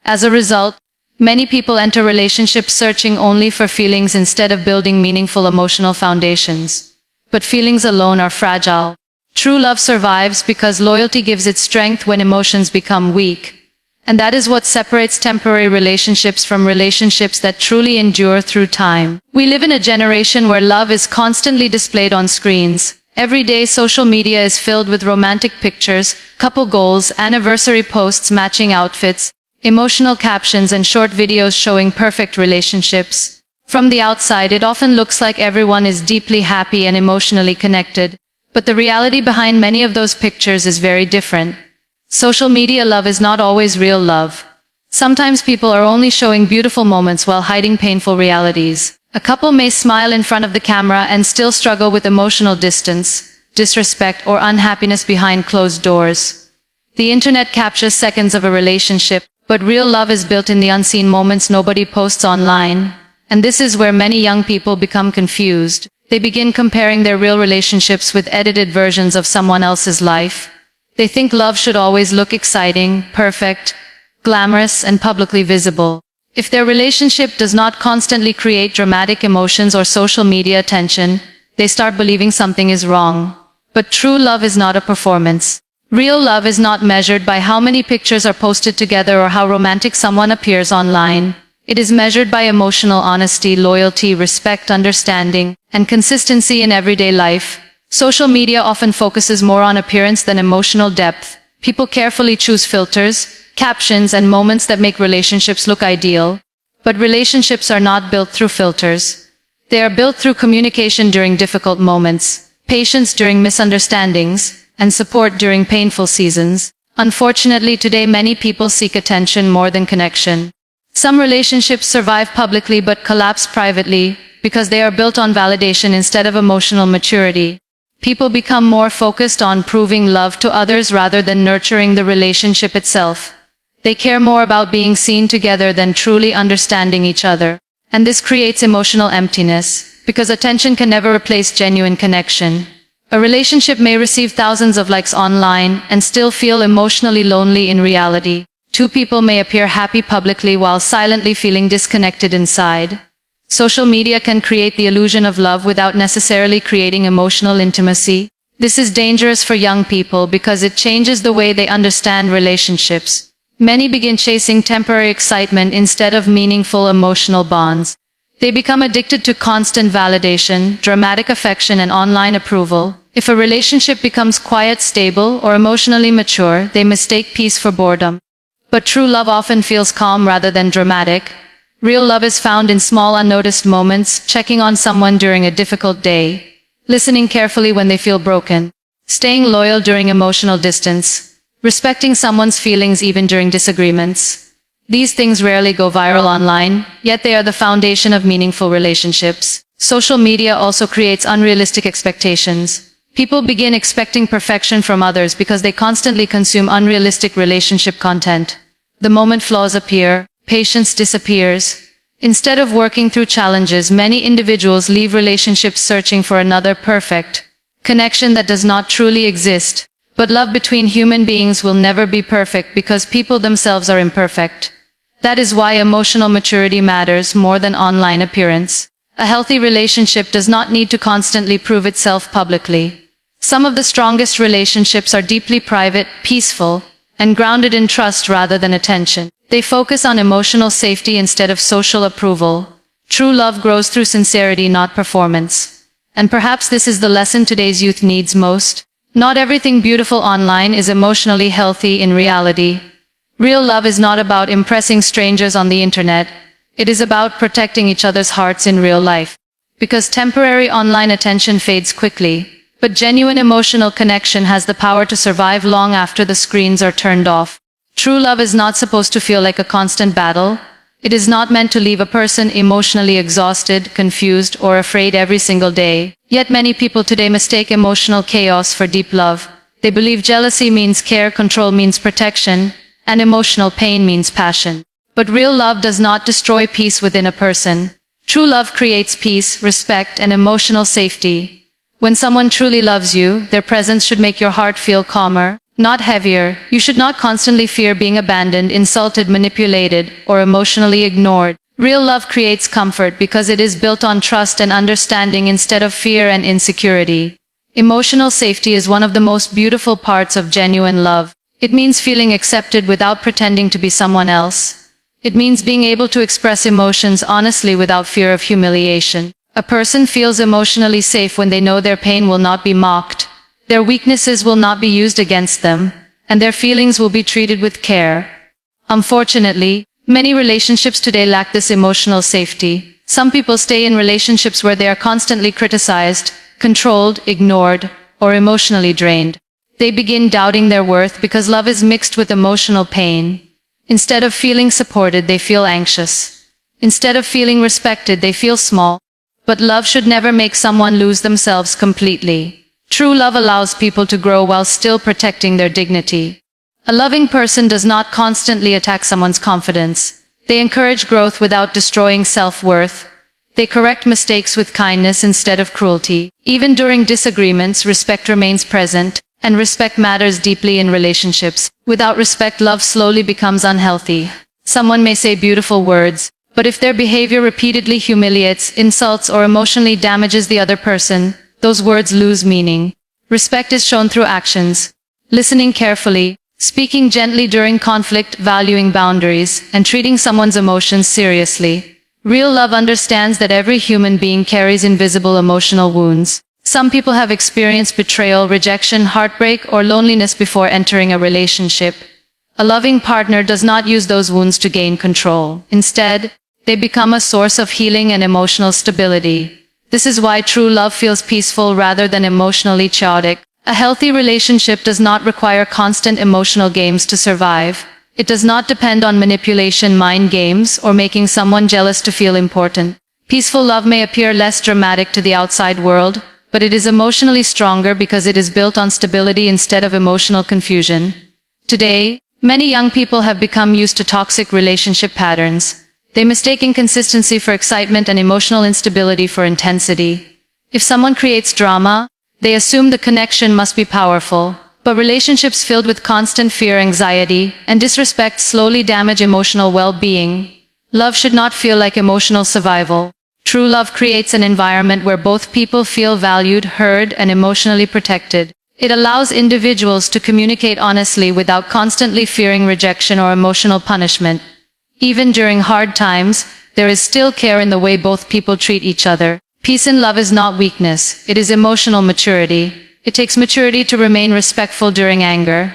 As a result, many people enter relationships searching only for feelings instead of building meaningful emotional foundations. But feelings alone are fragile. True love survives because loyalty gives it strength when emotions become weak. And that is what separates temporary relationships from relationships that truly endure through time. We live in a generation where love is constantly displayed on screens. Every day social media is filled with romantic pictures, couple goals, anniversary posts matching outfits, emotional captions and short videos showing perfect relationships. From the outside, it often looks like everyone is deeply happy and emotionally connected. But the reality behind many of those pictures is very different. Social media love is not always real love. Sometimes people are only showing beautiful moments while hiding painful realities. A couple may smile in front of the camera and still struggle with emotional distance, disrespect, or unhappiness behind closed doors. The internet captures seconds of a relationship, but real love is built in the unseen moments nobody posts online. And this is where many young people become confused. They begin comparing their real relationships with edited versions of someone else's life. They think love should always look exciting, perfect, glamorous, and publicly visible. If their relationship does not constantly create dramatic emotions or social media attention, they start believing something is wrong. But true love is not a performance. Real love is not measured by how many pictures are posted together or how romantic someone appears online. It is measured by emotional honesty, loyalty, respect, understanding, and consistency in everyday life. Social media often focuses more on appearance than emotional depth. People carefully choose filters, captions, and moments that make relationships look ideal. But relationships are not built through filters. They are built through communication during difficult moments, patience during misunderstandings, and support during painful seasons. Unfortunately, today many people seek attention more than connection. Some relationships survive publicly but collapse privately because they are built on validation instead of emotional maturity. People become more focused on proving love to others rather than nurturing the relationship itself. They care more about being seen together than truly understanding each other. And this creates emotional emptiness, because attention can never replace genuine connection. A relationship may receive thousands of likes online and still feel emotionally lonely in reality. Two people may appear happy publicly while silently feeling disconnected inside. Social media can create the illusion of love without necessarily creating emotional intimacy. This is dangerous for young people because it changes the way they understand relationships. Many begin chasing temporary excitement instead of meaningful emotional bonds. They become addicted to constant validation, dramatic affection, and online approval. If a relationship becomes quiet, stable, or emotionally mature, they mistake peace for boredom. But true love often feels calm rather than dramatic. Real love is found in small unnoticed moments, checking on someone during a difficult day, listening carefully when they feel broken, staying loyal during emotional distance, respecting someone's feelings even during disagreements. These things rarely go viral online, yet they are the foundation of meaningful relationships. Social media also creates unrealistic expectations. People begin expecting perfection from others because they constantly consume unrealistic relationship content. The moment flaws appear, patience disappears. Instead of working through challenges, many individuals leave relationships searching for another perfect connection that does not truly exist. But love between human beings will never be perfect because people themselves are imperfect. That is why emotional maturity matters more than online appearance. A healthy relationship does not need to constantly prove itself publicly. Some of the strongest relationships are deeply private, peaceful, and grounded in trust rather than attention. They focus on emotional safety instead of social approval. True love grows through sincerity, not performance. And perhaps this is the lesson today's youth needs most. Not everything beautiful online is emotionally healthy in reality. Real love is not about impressing strangers on the internet. It is about protecting each other's hearts in real life. Because temporary online attention fades quickly, but genuine emotional connection has the power to survive long after the screens are turned off. True love is not supposed to feel like a constant battle. It is not meant to leave a person emotionally exhausted, confused, or afraid every single day. Yet many people today mistake emotional chaos for deep love. They believe jealousy means care, control means protection, and emotional pain means passion. But real love does not destroy peace within a person. True love creates peace, respect, and emotional safety. When someone truly loves you, their presence should make your heart feel calmer, not heavier. You should not constantly fear being abandoned, insulted, manipulated, or emotionally ignored. Real love creates comfort because it is built on trust and understanding instead of fear and insecurity. Emotional safety is one of the most beautiful parts of genuine love. It means feeling accepted without pretending to be someone else. It means being able to express emotions honestly without fear of humiliation. A person feels emotionally safe when they know their pain will not be mocked, their weaknesses will not be used against them, and their feelings will be treated with care. Unfortunately, many relationships today lack this emotional safety. Some people stay in relationships where they are constantly criticized, controlled, ignored, or emotionally drained. They begin doubting their worth because love is mixed with emotional pain. Instead of feeling supported, they feel anxious. Instead of feeling respected, they feel small. But love should never make someone lose themselves completely. True love allows people to grow while still protecting their dignity. A loving person does not constantly attack someone's confidence. They encourage growth without destroying self-worth. They correct mistakes with kindness instead of cruelty. Even during disagreements, respect remains present, and respect matters deeply in relationships. Without respect, love slowly becomes unhealthy. Someone may say beautiful words, but if their behavior repeatedly humiliates, insults, or emotionally damages the other person, those words lose meaning. Respect is shown through actions. Listening carefully, speaking gently during conflict, valuing boundaries, and treating someone's emotions seriously. Real love understands that every human being carries invisible emotional wounds. Some people have experienced betrayal, rejection, heartbreak, or loneliness before entering a relationship. A loving partner does not use those wounds to gain control. Instead, they become a source of healing and emotional stability. This is why true love feels peaceful rather than emotionally chaotic. A healthy relationship does not require constant emotional games to survive. It does not depend on manipulation, mind games, or making someone jealous to feel important. Peaceful love may appear less dramatic to the outside world, but it is emotionally stronger because it is built on stability instead of emotional confusion. Today, many young people have become used to toxic relationship patterns. They mistake inconsistency for excitement and emotional instability for intensity. If someone creates drama, they assume the connection must be powerful. But relationships filled with constant fear, anxiety, and disrespect slowly damage emotional well-being. Love should not feel like emotional survival. True love creates an environment where both people feel valued, heard, and emotionally protected. It allows individuals to communicate honestly without constantly fearing rejection or emotional punishment. Even during hard times, there is still care in the way both people treat each other. Peace in love is not weakness, it is emotional maturity. It takes maturity to remain respectful during anger.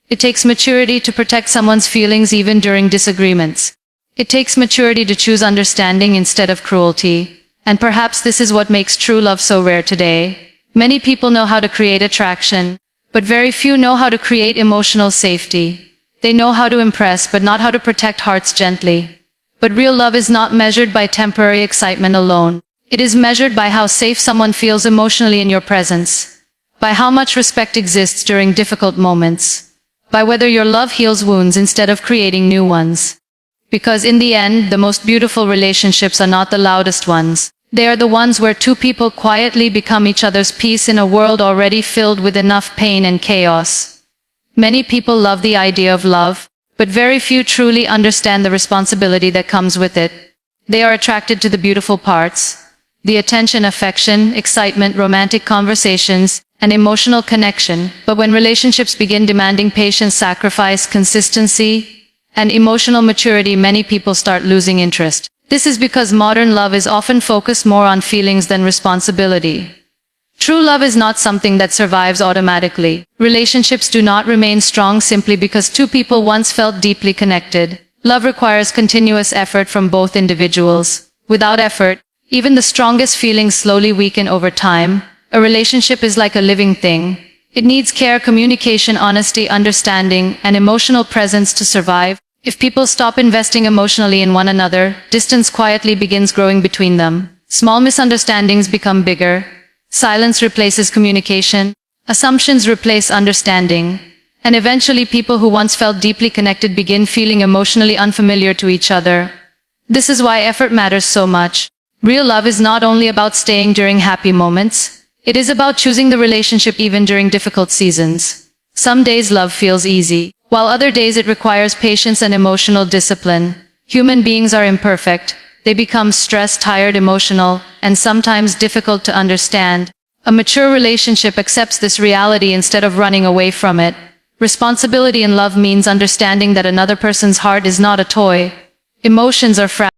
It takes maturity to protect someone's feelings even during disagreements. It takes maturity to choose understanding instead of cruelty. And perhaps this is what makes true love so rare today. Many people know how to create attraction, but very few know how to create emotional safety. They know how to impress, but not how to protect hearts gently. But real love is not measured by temporary excitement alone. It is measured by how safe someone feels emotionally in your presence, by how much respect exists during difficult moments, by whether your love heals wounds instead of creating new ones. Because in the end, the most beautiful relationships are not the loudest ones. They are the ones where two people quietly become each other's peace in a world already filled with enough pain and chaos. Many people love the idea of love, but very few truly understand the responsibility that comes with it. They are attracted to the beautiful parts, the attention, affection, excitement, romantic conversations, and emotional connection, but when relationships begin demanding patience, sacrifice, consistency, and emotional maturity, many people start losing interest. This is because modern love is often focused more on feelings than responsibility. True love is not something that survives automatically. Relationships do not remain strong simply because two people once felt deeply connected. Love requires continuous effort from both individuals. Without effort, even the strongest feelings slowly weaken over time. A relationship is like a living thing. It needs care, communication, honesty, understanding, and emotional presence to survive. If people stop investing emotionally in one another, distance quietly begins growing between them. Small misunderstandings become bigger. Silence replaces communication, assumptions replace understanding, and eventually people who once felt deeply connected begin feeling emotionally unfamiliar to each other. This is why effort matters so much. Real love is not only about staying during happy moments, it is about choosing the relationship even during difficult seasons. Some days love feels easy, while other days it requires patience and emotional discipline. Human beings are imperfect. They become stressed, tired, emotional, and sometimes difficult to understand. A mature relationship accepts this reality instead of running away from it. Responsibility in love means understanding that another person's heart is not a toy. Emotions are fragile.